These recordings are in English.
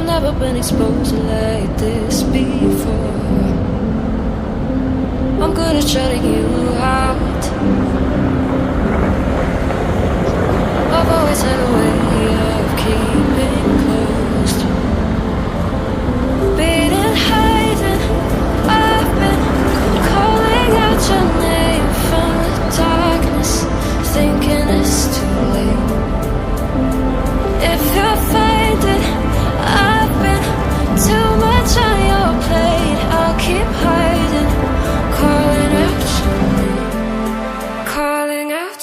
I've never been exposed like this before. I'm good at shutting you out. I've always had a way of keeping closed. Being in hiding, I've been calling out your name from the darkness, thinking it's too late. If you're finding I've been too much on your plate, I'll keep hiding, calling out your name, calling out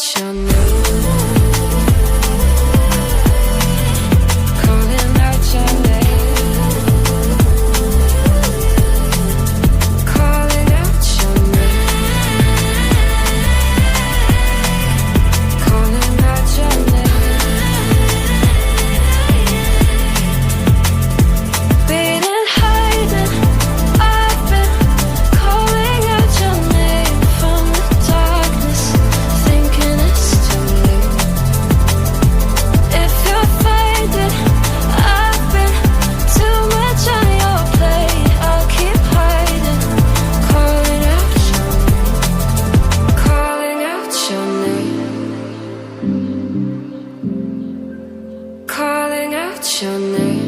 your name.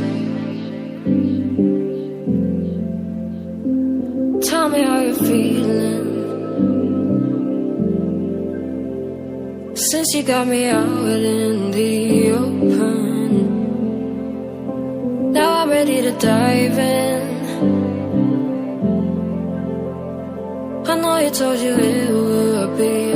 Tell me how you're feeling since you got me out in the open. Now I'm ready to dive in. I know you told you it would be